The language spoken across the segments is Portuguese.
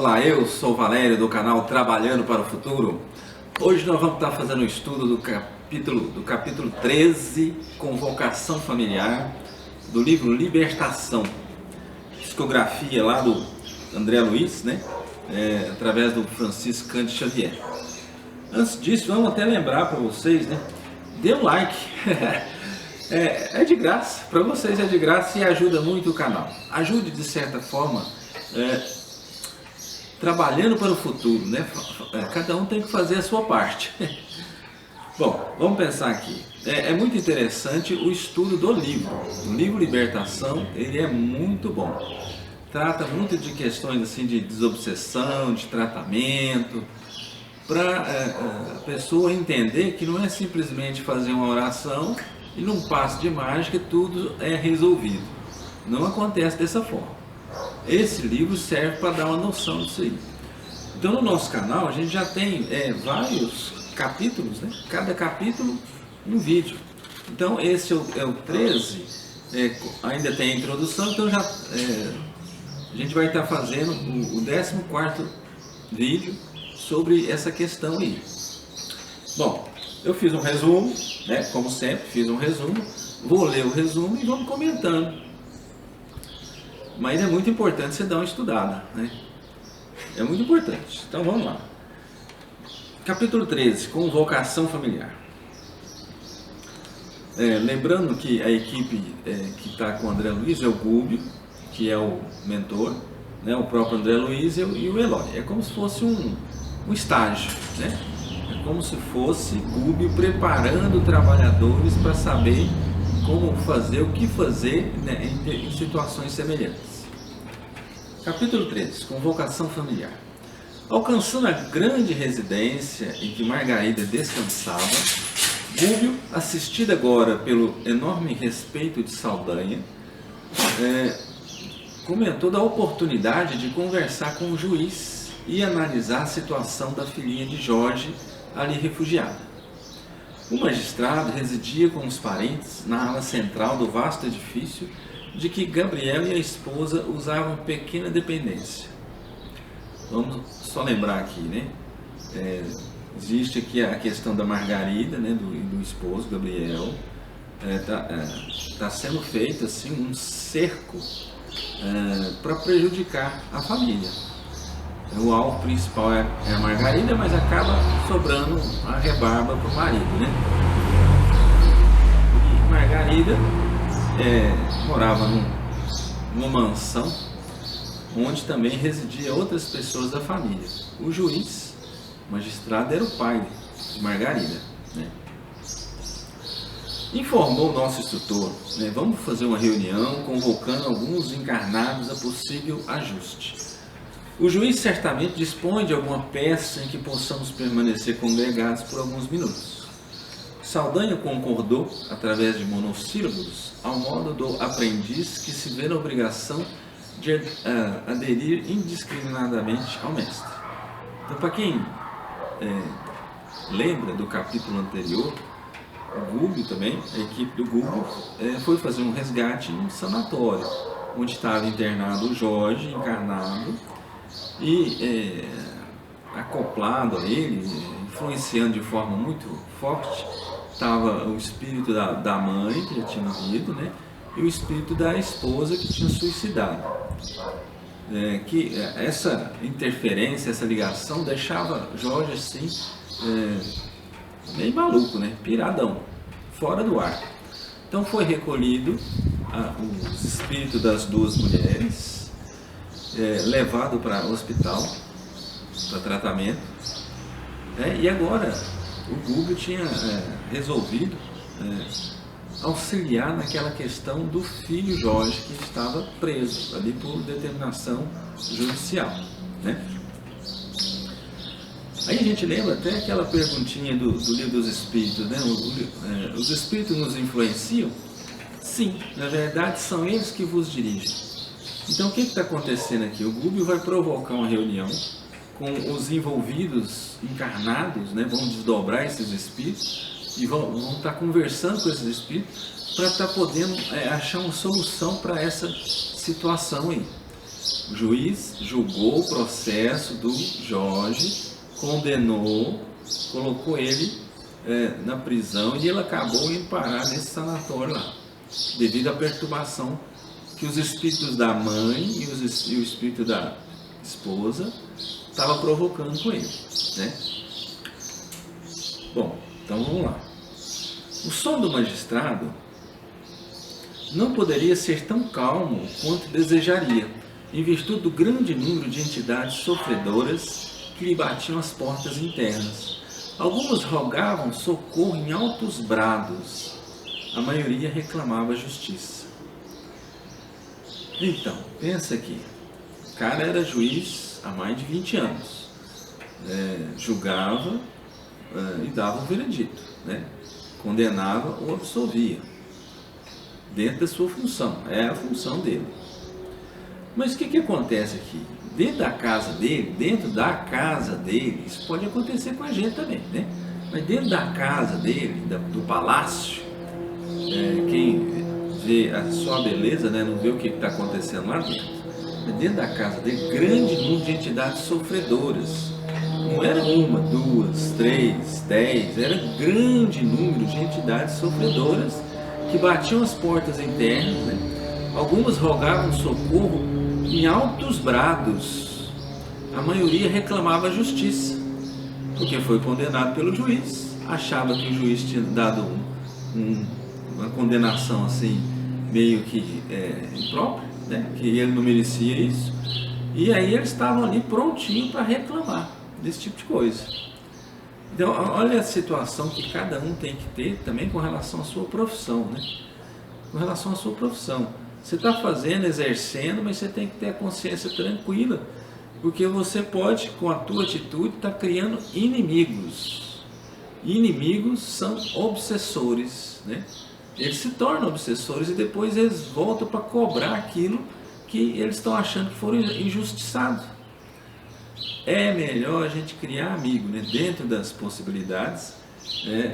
Olá, eu sou o Valério do canal Trabalhando para o Futuro. Hoje nós vamos estar fazendo um estudo do capítulo 13, Convocação Familiar, do livro Libertação, psicografia lá do André Luiz, né? Através do Francisco Cândido Xavier. Antes disso, vamos até lembrar para vocês, né? Dê um like, é de graça, para vocês é de graça e ajuda muito o canal. Ajude de certa forma, trabalhando para o futuro, né? Cada um tem que fazer a sua parte. Bom, vamos pensar aqui. É muito interessante o estudo do livro. O livro Libertação, ele é muito bom. Trata muito de questões assim de desobsessão, de tratamento, para a pessoa entender que não é simplesmente fazer uma oração e num passe de mágica tudo é resolvido. Não acontece dessa forma. Esse livro serve para dar uma noção disso aí. Então no nosso canal a gente já tem vários capítulos, né? Cada capítulo um vídeo. Então esse é o 13, ainda tem a introdução, então já a gente vai estar fazendo o 14º vídeo sobre essa questão aí. Bom, eu fiz um resumo, né? Como sempre, fiz um resumo. Vou ler o resumo e vamos comentando. Mas é muito importante você dar uma estudada, né? É muito importante. Então vamos lá. Capítulo 13, Convocação Familiar. Lembrando que a equipe que está com o André Luiz é o Gúbio, que é o mentor, né? O próprio André Luiz e o Eloy. É como se fosse um estágio, né? É como se fosse Gúbio preparando trabalhadores para saber como fazer, o que fazer, né, em situações semelhantes. Capítulo 13, Convocação Familiar. Alcançando a grande residência em que Margarida descansava, Gúbio, assistido agora pelo enorme respeito de Saldanha, comentou da oportunidade de conversar com o juiz e analisar a situação da filhinha de Jorge, ali refugiada. O magistrado residia com os parentes na ala central do vasto edifício de que Gabriel e a esposa usavam pequena dependência. Vamos só lembrar aqui, né? Existe aqui a questão da Margarida, né? do esposo Gabriel. Tá sendo feito assim um cerco para prejudicar a família. O alvo principal é a Margarida, mas acaba sobrando a rebarba para o marido, né? E Margarida morava numa mansão onde também residiam outras pessoas da família. O juiz, o magistrado, era o pai de Margarida, né? Informou o nosso instrutor, né? Vamos fazer uma reunião convocando alguns encarnados a possível ajuste. O juiz certamente dispõe de alguma peça em que possamos permanecer congregados por alguns minutos. Saldanha concordou, através de monossílabos, ao modo do aprendiz que se vê na obrigação de aderir indiscriminadamente ao mestre. Então, para quem lembra do capítulo anterior, o Gúbio também, a equipe do Gúbio, foi fazer um resgate em um sanatório, onde estava internado o Jorge, encarnado, e acoplado a ele, influenciando de forma muito forte, estava o espírito da mãe que já tinha morrido, né? E o espírito da esposa que tinha suicidado. Que essa interferência, essa ligação deixava Jorge assim meio maluco, né? Piradão, fora do ar. Então foi recolhido os espíritos das duas mulheres, levado para o hospital para tratamento, e agora o Gúbio tinha resolvido auxiliar naquela questão do filho Jorge, que estava preso ali por determinação judicial, né? Aí a gente lembra até aquela perguntinha do livro dos Espíritos, né? Os Espíritos nos influenciam? Sim, na verdade são eles que vos dirigem. Então o que está acontecendo aqui? O Gúbio vai provocar uma reunião com os envolvidos encarnados, né? Vão desdobrar esses espíritos e vão estar conversando com esses espíritos para estar podendo achar uma solução para essa situação aí. O juiz julgou o processo do Jorge, condenou, colocou ele na prisão e ele acabou indo parar nesse sanatório lá, devido à perturbação que os espíritos da mãe e o espírito da esposa estavam provocando com ele, né? Bom, então vamos lá. O som do magistrado não poderia ser tão calmo quanto desejaria, em virtude do grande número de entidades sofredoras que lhe batiam as portas internas. Algumas rogavam socorro em altos brados, a maioria reclamava justiça. Então, pensa aqui, o cara era juiz há mais de 20 anos, julgava e dava um veredito, né? Condenava ou absolvia, dentro da sua função, é a função dele. Mas o que acontece aqui? Dentro da casa dele, isso pode acontecer com a gente também, né? Mas dentro da casa dele, do palácio, quem vê só a beleza, né, não vê o que está acontecendo lá dentro. Mas dentro da casa dele, grande número de entidades sofredoras. Não era uma, duas, três, 10, era grande número de entidades sofredoras que batiam as portas internas, né? Algumas rogavam socorro em altos brados, a maioria reclamava justiça, porque foi condenado pelo juiz, achava que o juiz tinha dado uma condenação assim, meio que imprópria, né? Que ele não merecia isso, e aí eles estavam ali prontinhos para reclamar desse tipo de coisa. Então, olha a situação que cada um tem que ter também com relação à sua profissão, né? Com relação à sua profissão. Você está fazendo, exercendo, mas você tem que ter a consciência tranquila, porque você pode, com a tua atitude, estar criando inimigos. Inimigos são obsessores, né? Eles se tornam obsessores e depois eles voltam para cobrar aquilo que eles estão achando que foram injustiçados. É melhor a gente criar amigo, né? Dentro das possibilidades,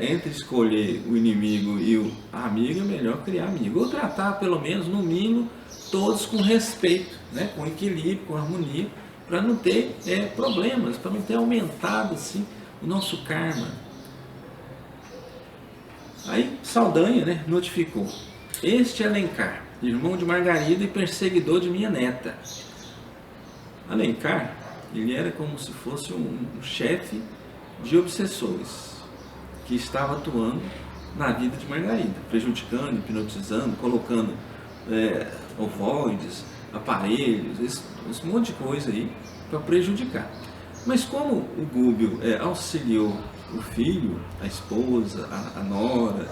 entre escolher o inimigo e o amigo, é melhor criar amigo. Ou tratar, pelo menos, no mínimo, todos com respeito, né? Com equilíbrio, com harmonia, para não ter problemas, para não ter aumentado assim, o nosso karma. Aí Saldanha, né, notificou: este Alencar, irmão de Margarida e perseguidor de minha neta. Alencar, ele era como se fosse um chefe de obsessores que estava atuando na vida de Margarida, prejudicando, hipnotizando, colocando ovoides, aparelhos, esse monte de coisa aí para prejudicar. Mas como o Gúbio auxiliou o filho, a esposa, a nora,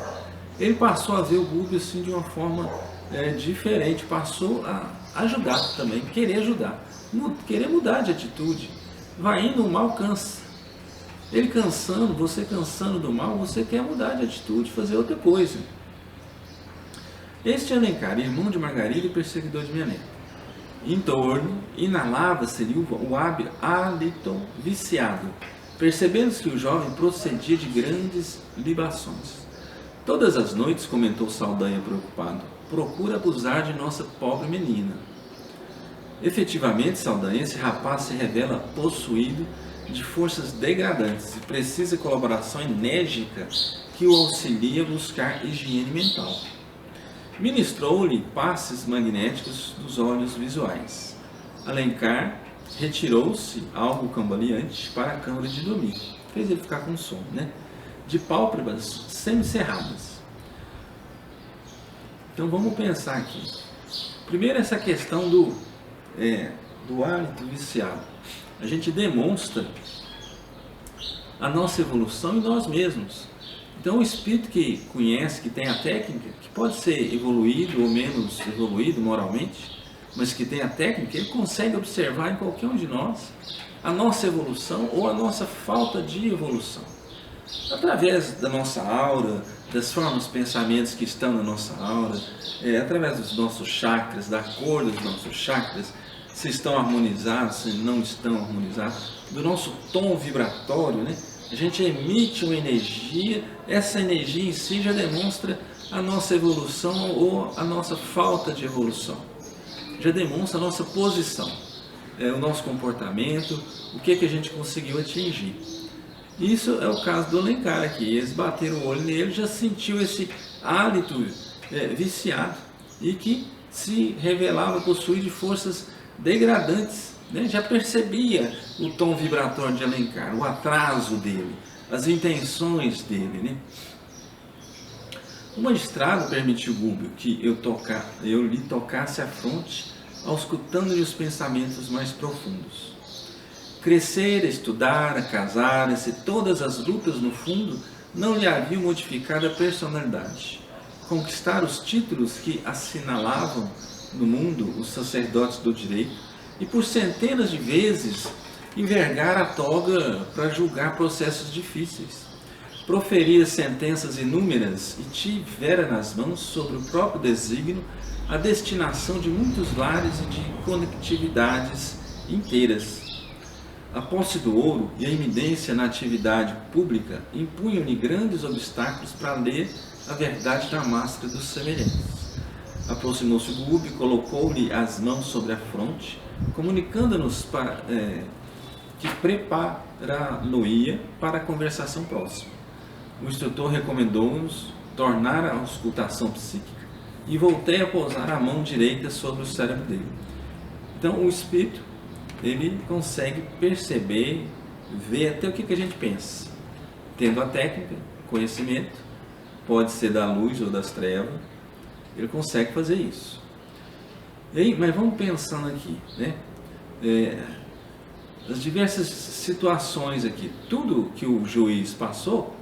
ele passou a ver o Gúbio assim de uma forma diferente, passou a ajudar também, querer ajudar, querer mudar de atitude. Vai indo, o mal cansa. Ele cansando, você cansando do mal, você quer mudar de atitude, fazer outra coisa. Este Alencar, irmão de Margarida e perseguidor de minha neta. Em torno, inalava-se o hábil hálito viciado, percebendo-se que o jovem procedia de grandes libações. Todas as noites, comentou Saldanha preocupado, procura abusar de nossa pobre menina. Efetivamente, Saldanha, esse rapaz se revela possuído de forças degradantes e precisa de colaboração enérgica que o auxilie a buscar higiene mental. Ministrou-lhe passes magnéticos dos olhos visuais. Alencar retirou-se, algo cambaleante, para a câmara de dormir. Fez ele ficar com sono, né? De pálpebras semicerradas. Então vamos pensar aqui. Primeiro, essa questão do hálito viciado. A gente demonstra a nossa evolução em nós mesmos. Então o espírito que conhece, que tem a técnica, que pode ser evoluído ou menos evoluído moralmente, mas que tem a técnica, ele consegue observar em qualquer um de nós a nossa evolução ou a nossa falta de evolução. Através da nossa aura, das formas, pensamentos que estão na nossa aura, através dos nossos chakras, da cor dos nossos chakras, se estão harmonizados, se não estão harmonizados, do nosso tom vibratório, né? A gente emite uma energia, essa energia em si já demonstra a nossa evolução ou a nossa falta de evolução. já demonstra a nossa posição, o nosso comportamento, o que a gente conseguiu atingir. Isso é o caso do Alencar aqui. Eles bateram o olho nele, já sentiu esse hálito viciado e que se revelava possuir de forças degradantes, né? Já percebia o tom vibratório de Alencar, o atraso dele, as intenções dele, né? O magistrado permitiu Gúbio que eu lhe tocasse a fronte, auscultando-lhe os pensamentos mais profundos. Crescera, estudara, casara-se, todas as lutas no fundo não lhe haviam modificado a personalidade. Conquistar os títulos que assinalavam no mundo os sacerdotes do direito e por centenas de vezes envergar a toga para julgar processos difíceis. Proferira sentenças inúmeras e tivera nas mãos, sobre o próprio desígnio, a destinação de muitos lares e de conectividades inteiras. A posse do ouro e a iminência na atividade pública impunham-lhe grandes obstáculos para ler a verdade da máscara dos semelhantes. Aproximou-se Gúbio e colocou-lhe as mãos sobre a fronte, comunicando-nos que prepará-lo-ia para a conversação próxima. O instrutor recomendou-nos tornar a auscultação psíquica e voltei a pousar a mão direita sobre o cérebro dele. Então o espírito, ele consegue perceber, ver até o que a gente pensa. Tendo a técnica, conhecimento, pode ser da luz ou das trevas, ele consegue fazer isso. E aí, mas vamos pensando aqui, né? As diversas situações aqui, tudo que o juiz passou,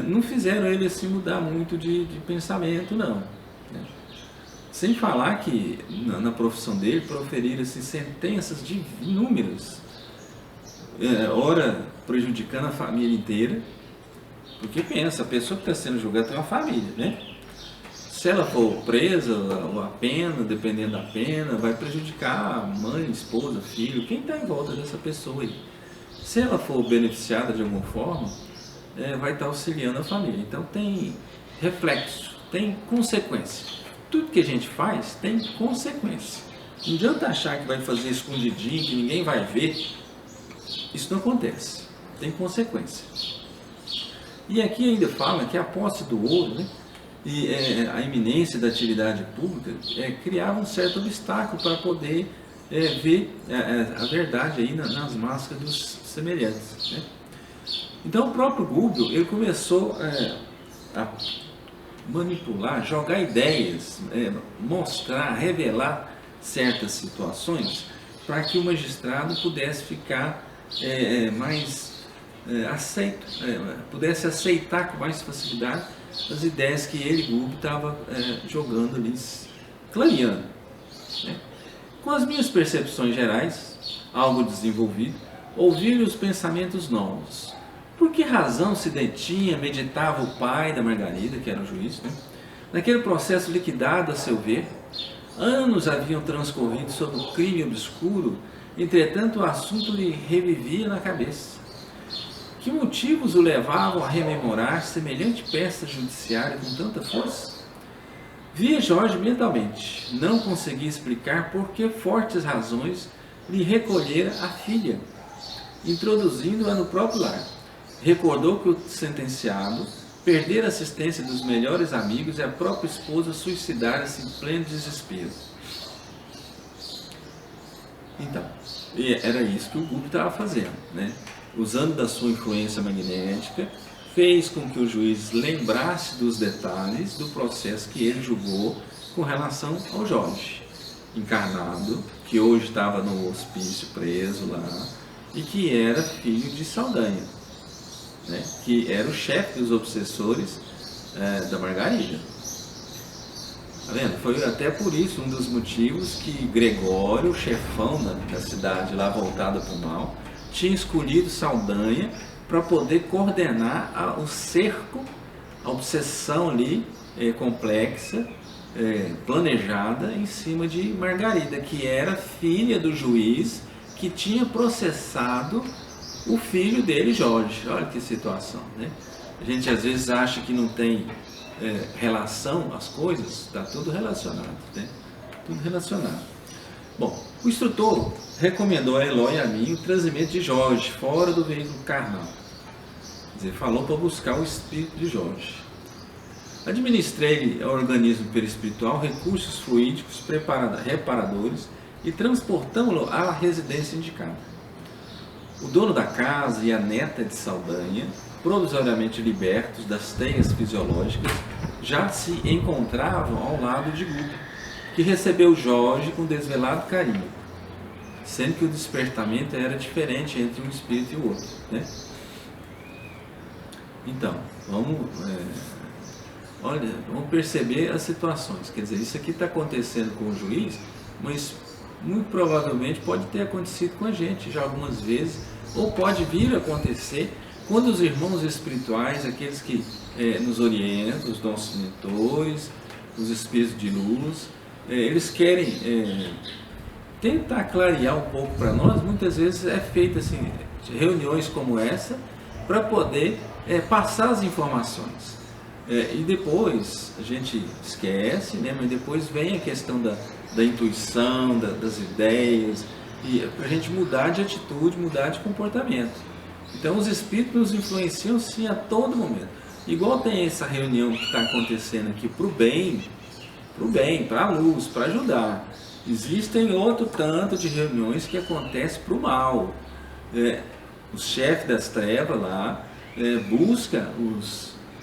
não fizeram ele assim mudar muito de pensamento, não, né? Sem falar que na profissão dele proferiram-se sentenças inúmeras, ora prejudicando a família inteira, porque pensa, a pessoa que está sendo julgada tem uma família, né? Se ela for presa, a pena, dependendo da pena, vai prejudicar a mãe, esposa, filho, quem está em volta dessa pessoa aí. Se ela for beneficiada de alguma forma, vai estar auxiliando a família. Então tem reflexo, tem consequência. Tudo que a gente faz tem consequência. Não adianta achar que vai fazer escondidinho, que ninguém vai ver. Isso não acontece. Tem consequência. E aqui ainda fala que a posse do ouro, né, e a iminência da atividade pública criava um certo obstáculo para poder ver a verdade aí nas máscaras dos semelhantes, né? Então o próprio Gúbio, ele começou a manipular, jogar ideias, mostrar, revelar certas situações para que o magistrado pudesse ficar mais aceito, pudesse aceitar com mais facilidade as ideias que ele, Gúbio, estava jogando ali, clareando, né? Com as minhas percepções gerais, algo desenvolvido, ouvi-lhe os pensamentos novos. Por que razão se detinha, meditava o pai da Margarida, que era o juiz, né? Naquele processo liquidado a seu ver? Anos haviam transcorrido sobre o crime obscuro, entretanto o assunto lhe revivia na cabeça. Que motivos o levavam a rememorar semelhante peça judiciária com tanta força? Via Jorge mentalmente, não conseguia explicar por que fortes razões lhe recolhera a filha, introduzindo-a no próprio lar. Recordou que o sentenciado perdera a assistência dos melhores amigos e a própria esposa suicidara-se em pleno desespero. Então, era isso que o Gúbio estava fazendo, né? Usando da sua influência magnética, fez com que o juiz lembrasse dos detalhes do processo que ele julgou com relação ao Jorge, encarnado, que hoje estava no hospício preso lá, e que era filho de Saldanha, né? Que era o chefe dos obsessores da Margarida. Tá vendo? Foi até por isso um dos motivos que Gregório, o chefão da cidade lá voltada para o mal, tinha escolhido Saldanha para poder coordenar o cerco, a obsessão ali complexa, planejada em cima de Margarida, que era filha do juiz que tinha processado o filho dele, Jorge. Olha que situação, né? A gente às vezes acha que não tem relação as coisas, está tudo relacionado, né? tudo relacionado. Bom, o instrutor recomendou a Eloy e a mim o trazimento de Jorge fora do veículo carnal. Quer dizer, falou para buscar o espírito de Jorge. Administrei-lhe ao organismo perispiritual recursos fluídicos reparadores e transportamos-lo à residência indicada. O dono da casa e a neta de Saldanha, provisoriamente libertos das teias fisiológicas, já se encontravam ao lado de Guto, que recebeu Jorge com desvelado carinho, sendo que o despertamento era diferente entre um espírito e o outro, né? Então, vamos perceber as situações. Quer dizer, isso aqui está acontecendo com o juiz, mas muito provavelmente pode ter acontecido com a gente já algumas vezes, ou pode vir a acontecer quando os irmãos espirituais, aqueles que nos orientam, os nossos mentores, os espíritos de luz, eles querem tentar clarear um pouco para nós. Muitas vezes é feita assim, reuniões como essa para poder passar as informações. E depois a gente esquece, né? Mas depois vem a questão da intuição, das ideias, e para a gente mudar de atitude, mudar de comportamento. Então os espíritos nos influenciam sim a todo momento. Igual tem essa reunião que está acontecendo aqui para o bem, para a luz, para ajudar. Existem outro tanto de reuniões que acontecem para o mal. O chefe das trevas lá busca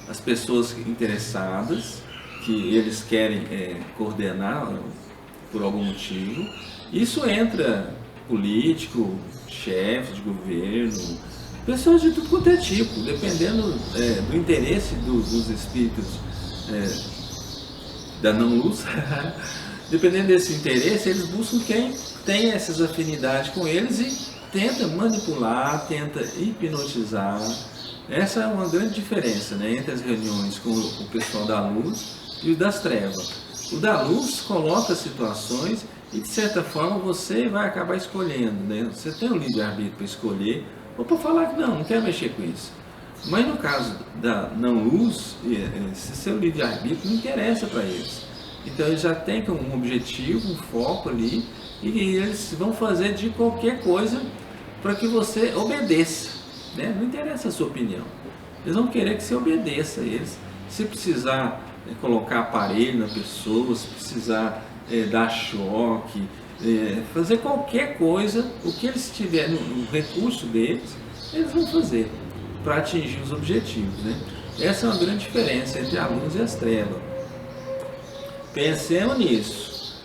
as pessoas interessadas, que eles querem coordenar por algum motivo. Isso entra político, chefes de governo, pessoas de tudo quanto é tipo, dependendo do interesse dos espíritos da não-luz. Dependendo desse interesse, eles buscam quem tem essas afinidades com eles e tenta manipular, tenta hipnotizar. Essa é uma grande diferença, né, entre as reuniões com o pessoal da luz e o das trevas. O da luz coloca situações e, de certa forma, você vai acabar escolhendo, né? Você tem o livre-arbítrio para escolher ou para falar que não quer mexer com isso. Mas no caso da não-luz, esse seu livre-arbítrio não interessa para eles. Então eles já têm um objetivo, um foco ali, e eles vão fazer de qualquer coisa para que você obedeça, né? Não interessa a sua opinião. Eles vão querer que você obedeça a eles. Se precisar colocar aparelho na pessoa, se precisar dar choque, fazer qualquer coisa, o que eles tiverem no recurso deles, eles vão fazer para atingir os objetivos, né? Essa é uma grande diferença entre a luz e as trevas. Pensemos nisso.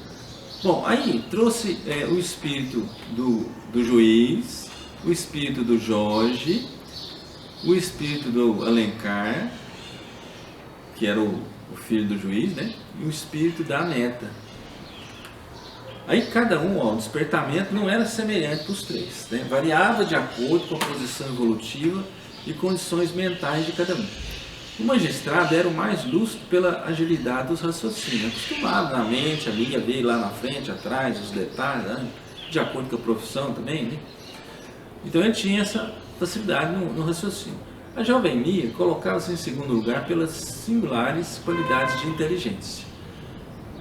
Bom, aí trouxe o espírito do juiz, o espírito do Jorge, o espírito do Alencar, que era o filho do juiz, né? E o espírito da neta. Aí cada o despertamento não era semelhante para os três, né? Variava de acordo com a posição evolutiva e condições mentais de cada um. O magistrado era o mais lúcido pela agilidade dos raciocínios, acostumado na mente ali a ver lá na frente, atrás, os detalhes, né? De acordo com a profissão também, né? Então ele tinha essa facilidade no raciocínio. A jovem Mia colocava-se em segundo lugar pelas singulares qualidades de inteligência.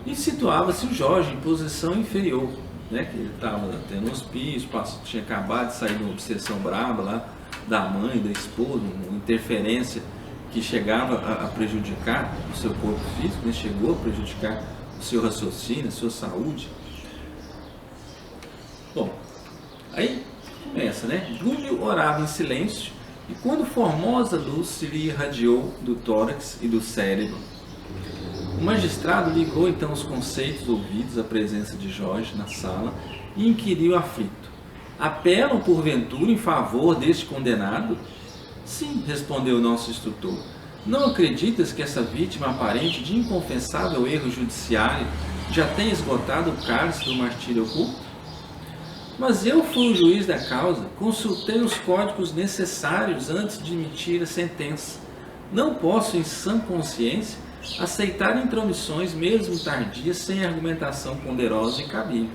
E situava-se o Jorge em posição inferior, né? Que ele estava tendo um hospício, tinha acabado de sair de uma obsessão braba lá da mãe, da esposa, uma interferência que chegava a prejudicar o seu corpo físico, né? Chegou a prejudicar o seu raciocínio, a sua saúde. Bom, aí começa, né? Júlio orava em silêncio e quando formosa luz se lhe irradiou do tórax e do cérebro. O magistrado ligou então os conceitos ouvidos à presença de Jorge na sala e inquiriu aflito: apelam porventura em favor deste condenado? Sim, respondeu o nosso instrutor. Não acreditas que essa vítima aparente de inconfessável erro judiciário já tem esgotado o cálice do martírio oculto? Mas eu fui o juiz da causa, consultei os códigos necessários antes de emitir a sentença. Não posso, em sã consciência, aceitar intromissões, mesmo tardias, sem argumentação ponderosa e cabível.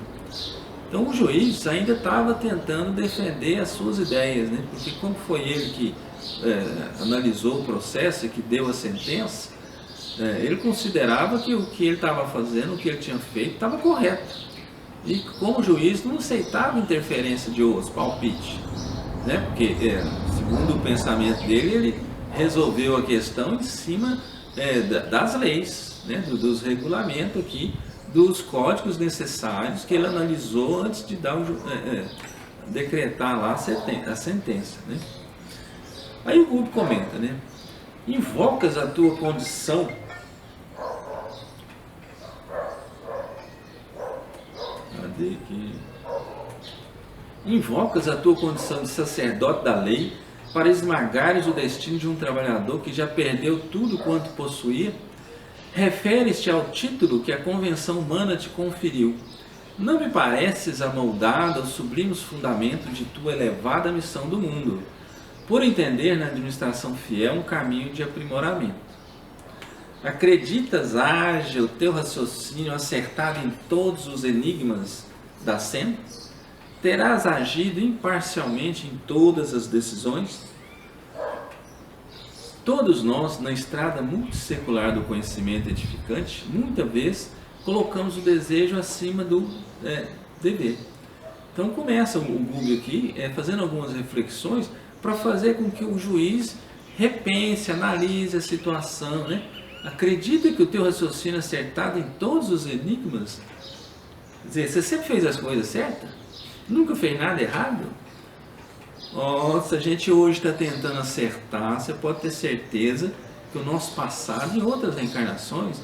Então o juiz ainda estava tentando defender as suas ideias, né? Porque como foi ele que analisou o processo e que deu a sentença, Ele considerava que o que ele estava fazendo, o que ele tinha feito, estava correto. E como juiz não aceitava interferência de outros, palpite, né? Porque, segundo o pensamento dele, ele resolveu a questão em cima das leis, né? Dos regulamentos aqui, dos códigos necessários que ele analisou antes de dar decretar lá a sentença, né? Aí o Gubbio comenta, né? Invocas a tua condição Invocas a tua condição de sacerdote da lei para esmagares o destino de um trabalhador que já perdeu tudo quanto possuía? Referes-te ao título que a convenção humana te conferiu. Não me pareces amoldado aos sublimes fundamentos de tua elevada missão do mundo, por entender na administração fiel um caminho de aprimoramento. Acreditas haja o teu raciocínio acertado em todos os enigmas da cena? Terás agido imparcialmente em todas as decisões? Todos nós, na estrada multissecular do conhecimento edificante, muitas vezes colocamos o desejo acima do dever. Então começa o Gubbio aqui fazendo algumas reflexões para fazer com que o juiz repense, analise a situação, né? Acredita que o teu raciocínio é acertado em todos os enigmas? Quer dizer, você sempre fez as coisas certas? Nunca fez nada errado? Se a gente hoje está tentando acertar, você pode ter certeza que o nosso passado, em outras reencarnações,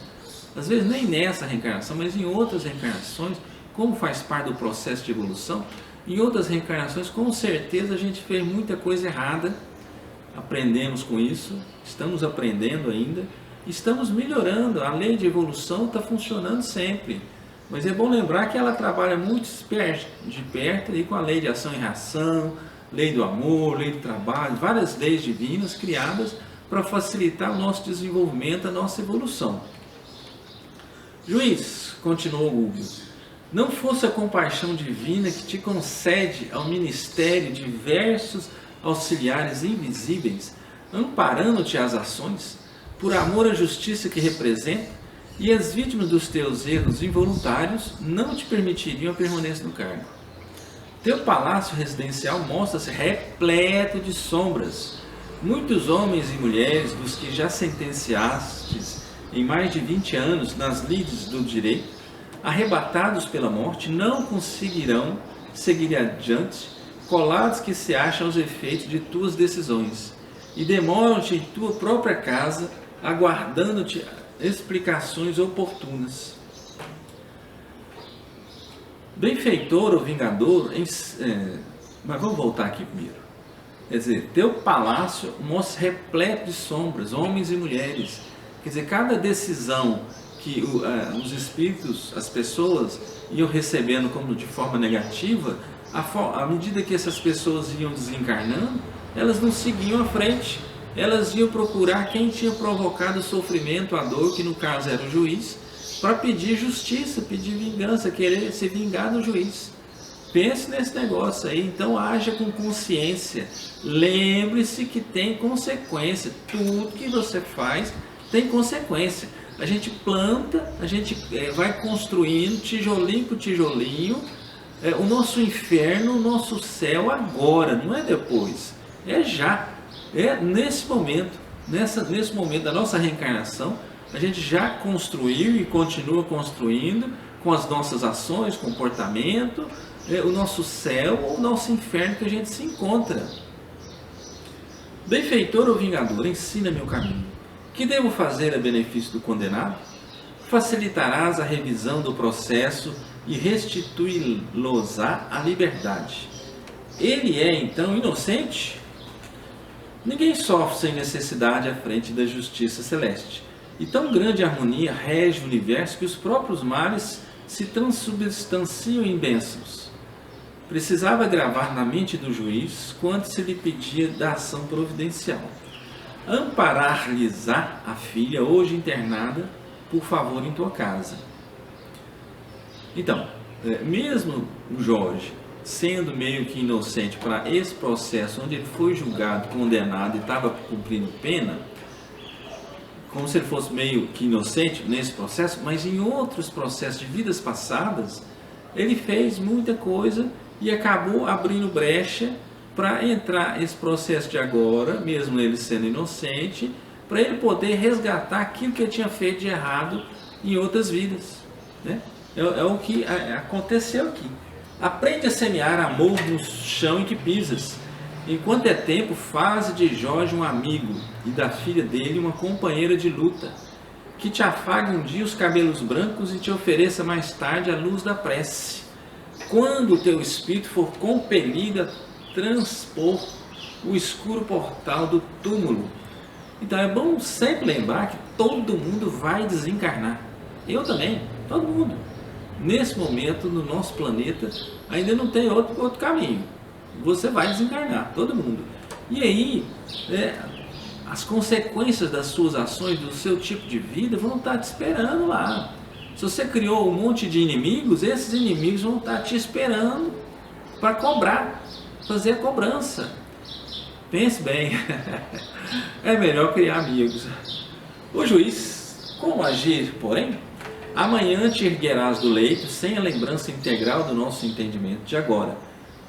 às vezes nem nessa reencarnação, mas em outras reencarnações, como faz parte do processo de evolução, em outras reencarnações, com certeza a gente fez muita coisa errada, aprendemos com isso, estamos aprendendo ainda, estamos melhorando, a lei de evolução está funcionando sempre. Mas é bom lembrar que ela trabalha muito de perto aí com a lei de ação e reação, lei do amor, lei do trabalho, várias leis divinas criadas para facilitar o nosso desenvolvimento, a nossa evolução. Juiz, continuou Gubbio, não fosse a compaixão divina que te concede ao ministério diversos auxiliares invisíveis, amparando-te as ações, por amor à justiça que representa, e as vítimas dos teus erros involuntários não te permitiriam a permanência no cargo. Teu palácio residencial mostra-se repleto de sombras. Muitos homens e mulheres dos que já sentenciastes em mais de 20 anos nas lides do direito, arrebatados pela morte, não conseguirão seguir adiante, colados que se acham aos efeitos de tuas decisões, e demoram-te em tua própria casa, aguardando-te explicações oportunas. Benfeitor ou vingador, mas vamos voltar aqui primeiro. Quer dizer, teu palácio mostra repleto de sombras, homens e mulheres. Quer dizer, cada decisão que os espíritos, as pessoas iam recebendo como de forma negativa, à medida que essas pessoas iam desencarnando, elas não seguiam à frente. Elas iam procurar quem tinha provocado o sofrimento, a dor, que no caso era o juiz, para pedir justiça, pedir vingança, querer se vingar do juiz. Pense nesse negócio aí, então haja com consciência. Lembre-se que tem consequência. Tudo que você faz tem consequência. A gente planta, a gente vai construindo tijolinho por tijolinho, o nosso inferno, o nosso céu agora, não é depois, é já. Nesse momento, nesse momento da nossa reencarnação, a gente já construiu e continua construindo com as nossas ações, comportamento, o nosso céu ou o nosso inferno que a gente se encontra. Benfeitor ou vingador, ensina-me o caminho. Que devo fazer a benefício do condenado? Facilitarás a revisão do processo e restituí-los-á a liberdade. Ele é então inocente? Ninguém sofre sem necessidade à frente da justiça celeste. E tão grande harmonia rege o universo que os próprios males se transubstanciam em bênçãos. Precisava gravar na mente do juiz quanto se lhe pedia da ação providencial. Amparar-lhes-á a filha hoje internada, por favor, em tua casa. Então, mesmo o Jorge sendo meio que inocente para esse processo onde ele foi julgado, condenado e estava cumprindo pena, como se ele fosse meio que inocente nesse processo, mas em outros processos de vidas passadas, ele fez muita coisa e acabou abrindo brecha para entrar nesse processo de agora, mesmo ele sendo inocente, para ele poder resgatar aquilo que ele tinha feito de errado em outras vidas, né? É o que aconteceu aqui. Aprende a semear amor no chão em que pisas. Enquanto é tempo, faze de Jorge um amigo e da filha dele uma companheira de luta, que te afague um dia os cabelos brancos e te ofereça mais tarde a luz da prece, quando o teu espírito for compelido a transpor o escuro portal do túmulo. Então é bom sempre lembrar que todo mundo vai desencarnar. Eu também, todo mundo. Nesse momento, no nosso planeta, ainda não tem outro caminho. Você vai desencarnar, todo mundo. E aí, as consequências das suas ações, do seu tipo de vida, vão estar te esperando lá. Se você criou um monte de inimigos, esses inimigos vão estar te esperando para cobrar, fazer a cobrança. Pense bem, é melhor criar amigos. O juiz, como agir, porém? Amanhã te erguerás do leito sem a lembrança integral do nosso entendimento de agora,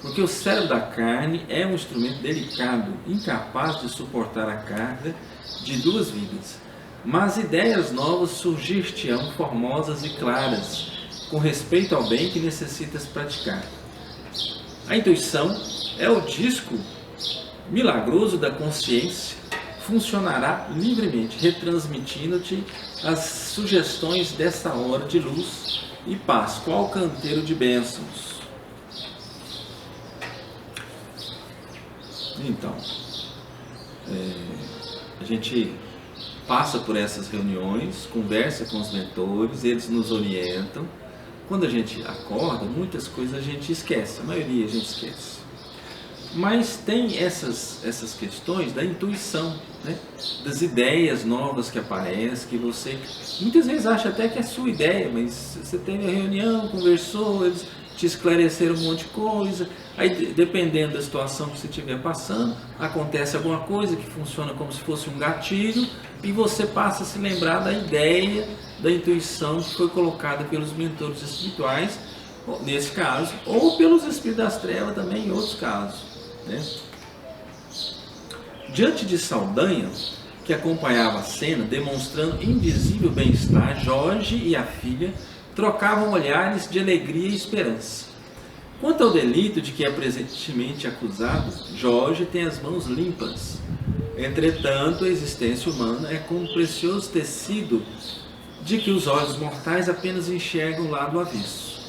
porque o cérebro da carne é um instrumento delicado, incapaz de suportar a carga de duas vidas. Mas ideias novas surgir-te-ão formosas e claras, com respeito ao bem que necessitas praticar. A intuição é o disco milagroso da consciência, funcionará livremente, retransmitindo-te as sugestões desta hora de luz e paz, qual canteiro de bênçãos. Então, a gente passa por essas reuniões, conversa com os mentores, eles nos orientam. Quando a gente acorda, muitas coisas a gente esquece, a maioria a gente esquece. Mas tem essas questões da intuição, né? Das ideias novas que aparecem, que você muitas vezes acha até que é sua ideia, mas você teve a reunião, conversou, eles te esclareceram um monte de coisa, aí dependendo da situação que você estiver passando, acontece alguma coisa que funciona como se fosse um gatilho e você passa a se lembrar da ideia, da intuição que foi colocada pelos mentores espirituais, nesse caso, ou pelos espíritos das trevas também em outros casos, né? Diante de Saldanha, que acompanhava a cena, demonstrando invisível bem-estar, Jorge e a filha trocavam olhares de alegria e esperança. Quanto ao delito de que é presentemente acusado, Jorge tem as mãos limpas. Entretanto, a existência humana é como um precioso tecido de que os olhos mortais apenas enxergam o lado avesso.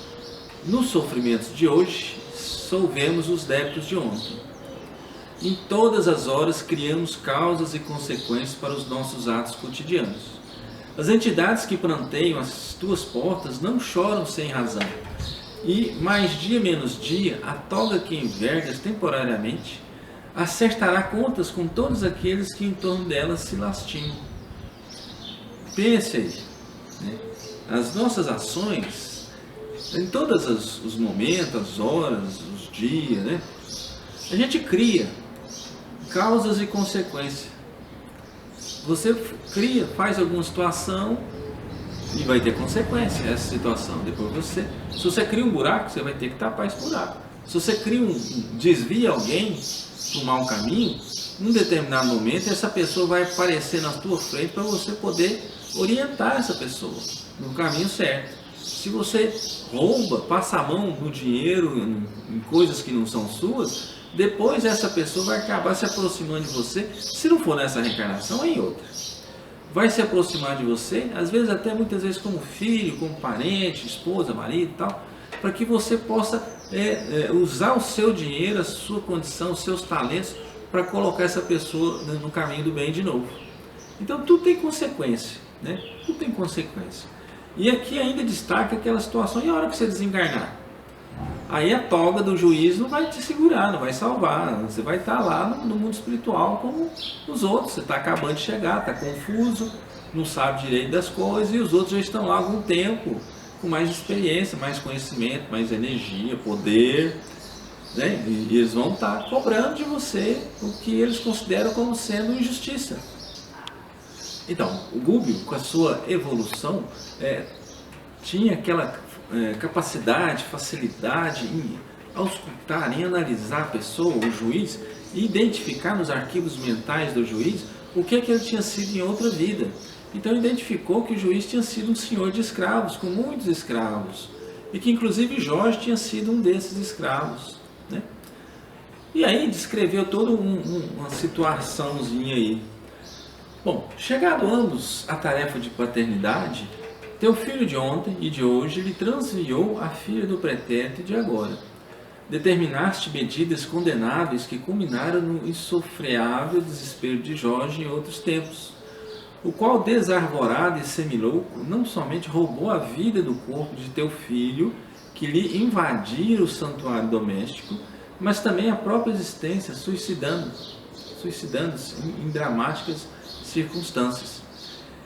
Nos sofrimentos de hoje, solvemos os débitos de ontem. Em todas as horas criamos causas e consequências para os nossos atos cotidianos. As entidades que planteiam as tuas portas não choram sem razão. E, mais dia menos dia, a toga que envergas temporariamente acertará contas com todos aqueles que em torno delas se lastimam. Pense aí, né? As nossas ações, em todos os momentos, as horas, os dias, né? A gente cria causas e consequências. Você cria, faz alguma situação e vai ter consequência essa situação. Depois se você cria um buraco, você vai ter que tapar esse buraco. Se você desvia alguém para um mau caminho, num determinado momento essa pessoa vai aparecer na tua frente para você poder orientar essa pessoa no caminho certo. Se você rouba, passa a mão no dinheiro, em coisas que não são suas, depois essa pessoa vai acabar se aproximando de você, se não for nessa reencarnação, é em outra. Vai se aproximar de você, às vezes até muitas vezes como filho, como parente, esposa, marido e tal, para que você possa usar o seu dinheiro, a sua condição, os seus talentos, para colocar essa pessoa no caminho do bem de novo. Então tudo tem consequência, né? Tudo tem consequência. E aqui ainda destaca aquela situação, e a hora que você desencarnar? Aí a toga do juiz não vai te segurar, não vai salvar. Você vai estar lá no mundo espiritual como os outros. Você está acabando de chegar, está confuso, não sabe direito das coisas, e os outros já estão lá há algum tempo, com mais experiência, mais conhecimento, mais energia, poder, né? E eles vão estar cobrando de você o que eles consideram como sendo injustiça. Então, o Gubbio, com a sua evolução, tinha aquela capacidade, facilidade em auscultar, em analisar a pessoa, o juiz, e identificar nos arquivos mentais do juiz o que ele tinha sido em outra vida. Então identificou que o juiz tinha sido um senhor de escravos, com muitos escravos, e que inclusive Jorge tinha sido um desses escravos, né? E aí descreveu toda uma situaçãozinha aí. Bom, chegado ambos à tarefa de paternidade, teu filho de ontem e de hoje lhe transviou a filha do pretérito de agora. Determinaste medidas condenáveis que culminaram no insofreável desespero de Jorge em outros tempos, o qual, desarvorado e semilouco, não somente roubou a vida do corpo de teu filho, que lhe invadira o santuário doméstico, mas também a própria existência, suicidando-se em dramáticas circunstâncias.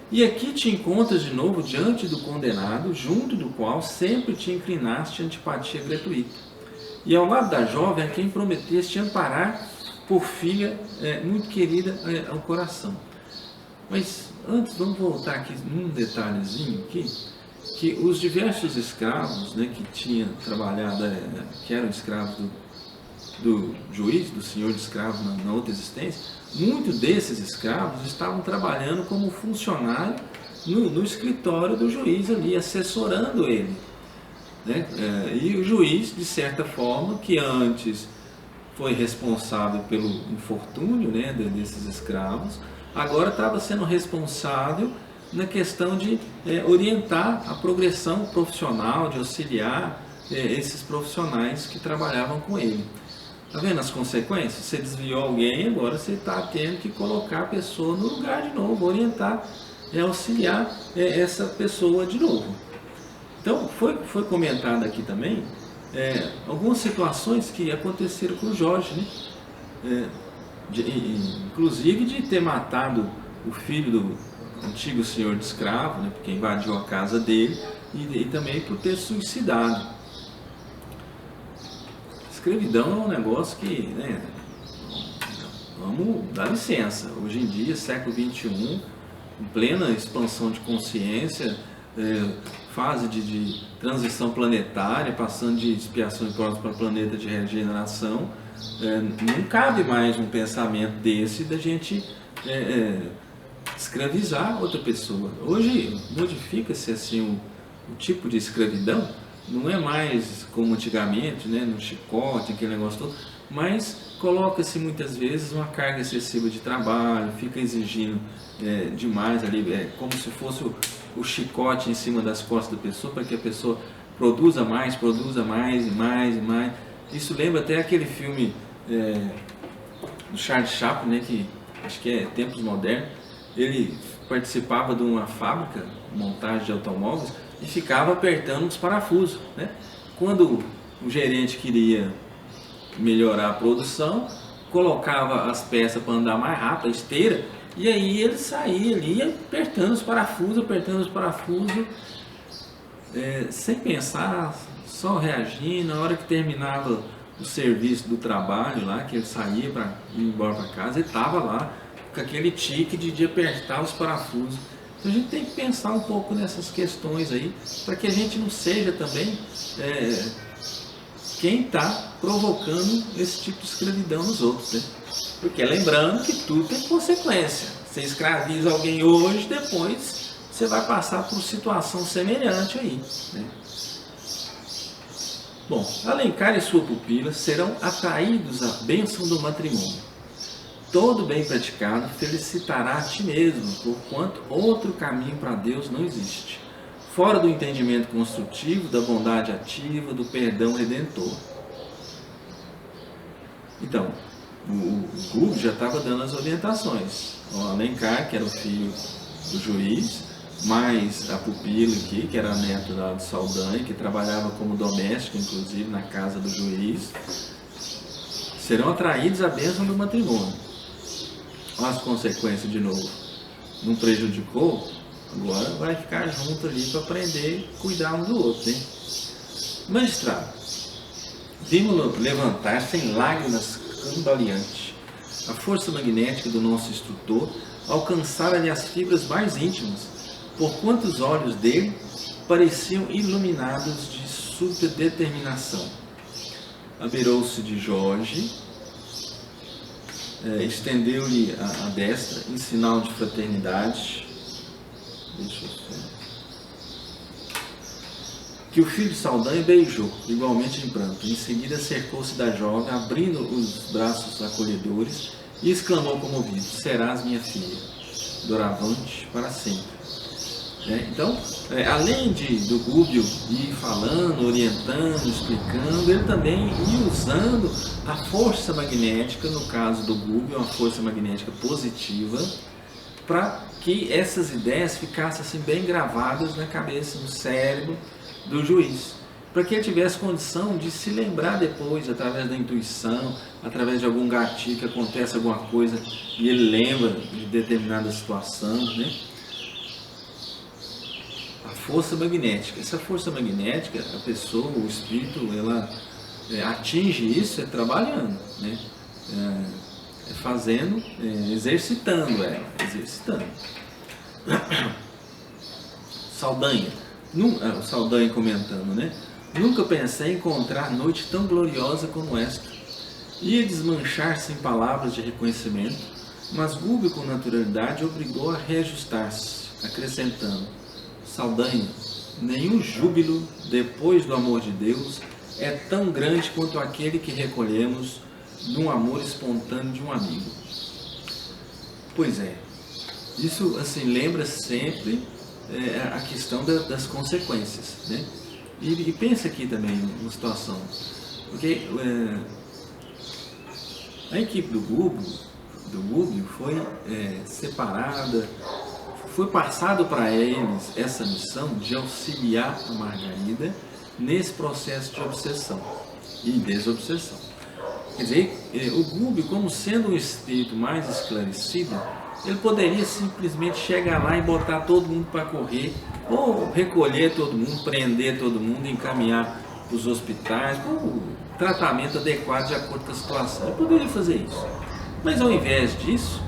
E aqui te encontras de novo diante do condenado, junto do qual sempre te inclinaste antipatia gratuita. E ao lado da jovem a quem prometeste amparar por filha muito querida ao coração. Mas antes vamos voltar aqui num detalhezinho aqui, que os diversos escravos, né, que tinham trabalhado, que eram escravos do juiz, do senhor de escravos na outra existência, muitos desses escravos estavam trabalhando como funcionário no escritório do juiz ali, assessorando ele, né? E o juiz, de certa forma, que antes foi responsável pelo infortúnio, né, desses escravos, agora estava sendo responsável na questão de orientar a progressão profissional, de auxiliar esses profissionais que trabalhavam com ele. Está vendo as consequências? Você desviou alguém, agora você está tendo que colocar a pessoa no lugar de novo, orientar, auxiliar essa pessoa de novo. Então, foi comentado aqui também algumas situações que aconteceram com o Jorge, né? Inclusive de ter matado o filho do antigo senhor de escravo, né? Porque invadiu a casa dele, e também por ter suicidado. Escravidão é um negócio que, né, vamos dar licença. Hoje em dia, século XXI, em plena expansão de consciência, fase de transição planetária, passando de expiação e provas para planeta de regeneração, não cabe mais um pensamento desse da gente escravizar outra pessoa. Hoje modifica-se assim o tipo de escravidão. Não é mais como antigamente, né, no chicote, aquele negócio todo, mas coloca-se muitas vezes uma carga excessiva de trabalho, fica exigindo demais ali, como se fosse o chicote em cima das costas da pessoa, para que a pessoa produza mais e mais e mais. Isso lembra até aquele filme do Charles Chaplin, né, que acho que é Tempos Modernos. Ele participava de uma fábrica, montagem de automóveis, e ficava apertando os parafusos, né? Quando o gerente queria melhorar a produção, colocava as peças para andar mais rápido, a esteira, e aí ele saía ali apertando os parafusos, sem pensar, só reagindo. Na hora que terminava o serviço do trabalho lá, que ele saía para ir embora para casa, ele estava lá com aquele tique de apertar os parafusos. Então a gente tem que pensar um pouco nessas questões aí, para que a gente não seja também quem está provocando esse tipo de escravidão nos outros, né? Porque lembrando que tudo tem consequência. Você escraviza alguém hoje, depois você vai passar por situação semelhante aí, né? Bom, Alencar e sua pupila serão atraídos à bênção do matrimônio. Todo bem praticado felicitará a ti mesmo, porquanto outro caminho para Deus não existe, fora do entendimento construtivo, da bondade ativa, do perdão redentor. Então, o Gubbio já estava dando as orientações. O Alencar, que era o filho do juiz, mais a pupila aqui, que era a neta da de Saldanha, que trabalhava como doméstica, inclusive, na casa do juiz, serão atraídos à bênção do matrimônio. Olha as consequências de novo. Não prejudicou? Agora vai ficar junto ali para aprender a cuidar um do outro, hein? Magistrado, vimos-lo levantar sem lágrimas cambaleante. A força magnética do nosso instrutor alcançara-lhe as fibras mais íntimas, porquanto os olhos dele pareciam iluminados de súbita determinação. Abeirou-se de Jorge, estendeu-lhe a destra em sinal de fraternidade. Deixa eu ver. Que o filho de Saldanha beijou, igualmente em pranto. Em seguida cercou-se da jovem, abrindo os braços acolhedores, e exclamou comovido: serás minha filha, doravante para sempre. Então, além do Gubbio ir falando, orientando, explicando, ele também ia usando a força magnética, no caso do Gubbio, uma força magnética positiva, para que essas ideias ficassem assim, bem gravadas na cabeça, no cérebro do juiz, para que ele tivesse condição de se lembrar depois, através da intuição, através de algum gatilho que acontece alguma coisa e ele lembra de determinada situação, né? A força magnética. Essa força magnética, a pessoa, o espírito, ela atinge isso trabalhando, né? Fazendo, exercitando ela, exercitando. Saldanha. O Saldanha comentando, né? Nunca pensei em encontrar noite tão gloriosa como esta. Ia desmanchar-se em palavras de reconhecimento, mas Gubbio com naturalidade obrigou a reajustar-se, acrescentando: Saldanha, nenhum júbilo depois do amor de Deus é tão grande quanto aquele que recolhemos num amor espontâneo de um amigo. Pois é, isso assim lembra sempre a questão das consequências, né? E pensa aqui também uma situação, porque a equipe do Gubbio foi separada, foi passado para eles essa missão de auxiliar a Margarida nesse processo de obsessão e desobsessão. Quer dizer, o Gubbio, como sendo um espírito mais esclarecido, ele poderia simplesmente chegar lá e botar todo mundo para correr, ou recolher todo mundo, prender todo mundo, encaminhar para os hospitais, para o tratamento adequado de acordo com a situação. Ele poderia fazer isso. Mas ao invés disso,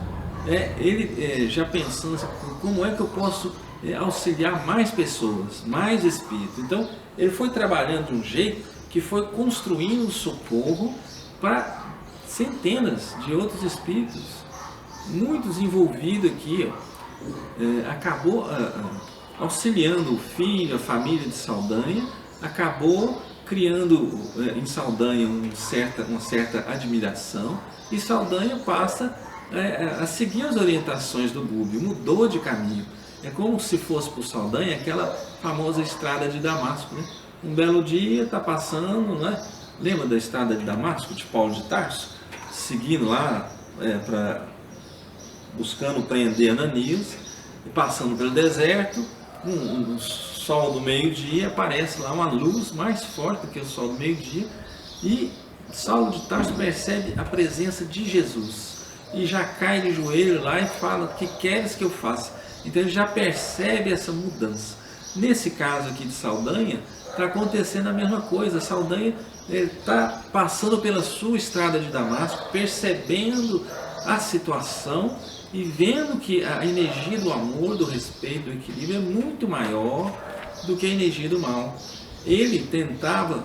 ele já pensando assim, como é que eu posso auxiliar mais pessoas, mais espíritos. Então, ele foi trabalhando de um jeito que foi construindo um socorro para centenas de outros espíritos, muitos envolvidos aqui, acabou auxiliando o filho, a família de Saldanha, acabou criando em Saldanha uma certa admiração, e Saldanha passa a seguir as orientações do Gubbio, mudou de caminho. É como se fosse por Saldanha aquela famosa estrada de Damasco, né? Um belo dia está passando, né? Lembra da estrada de Damasco, de Paulo de Tarso? Seguindo lá, buscando prender Ananias, e passando pelo deserto, um sol do meio-dia, aparece lá uma luz mais forte do que o sol do meio-dia, e Saulo de Tarso percebe a presença de Jesus, e já cai de joelho lá e fala: o que queres que eu faça? Então ele já percebe essa mudança. Nesse caso aqui de Saldanha, está acontecendo a mesma coisa. Saldanha está passando pela sua estrada de Damasco, percebendo a situação e vendo que a energia do amor, do respeito, do equilíbrio é muito maior do que a energia do mal. Ele tentava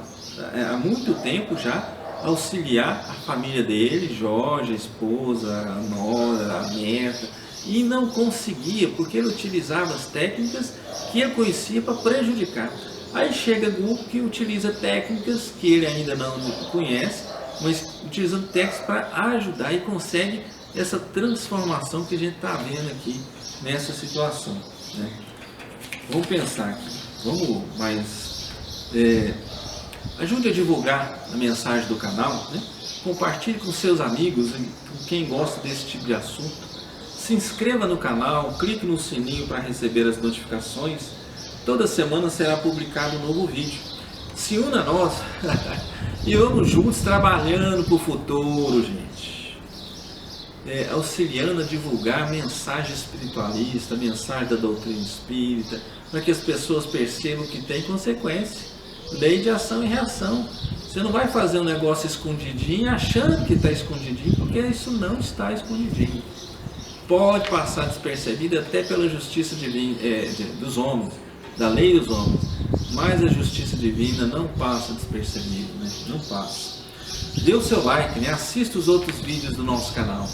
há muito tempo já auxiliar a família dele, Jorge, a esposa, a nora, a neta, e não conseguia, porque ele utilizava as técnicas que ele conhecia para prejudicar. Aí chega Gubbio que utiliza técnicas que ele ainda não conhece, mas utilizando técnicas para ajudar, e consegue essa transformação que a gente está vendo aqui nessa situação, né? Vamos pensar aqui, vamos mais... ajude a divulgar a mensagem do canal, né? Compartilhe com seus amigos, com quem gosta desse tipo de assunto. Se inscreva no canal, clique no sininho para receber as notificações. Toda semana será publicado um novo vídeo. Se una a nós e vamos juntos trabalhando para o futuro, gente. Auxiliando a divulgar a mensagem espiritualista, a mensagem da doutrina espírita, para que as pessoas percebam que tem consequência. Lei de ação e reação. Você não vai fazer um negócio escondidinho achando que está escondidinho, porque isso não está escondidinho. pode passar despercebida até pela justiça divina, dos homens, da lei dos homens, mas a justiça divina não passa despercebida, né? Não passa. Dê o seu like, né? Assista os outros vídeos do nosso canal.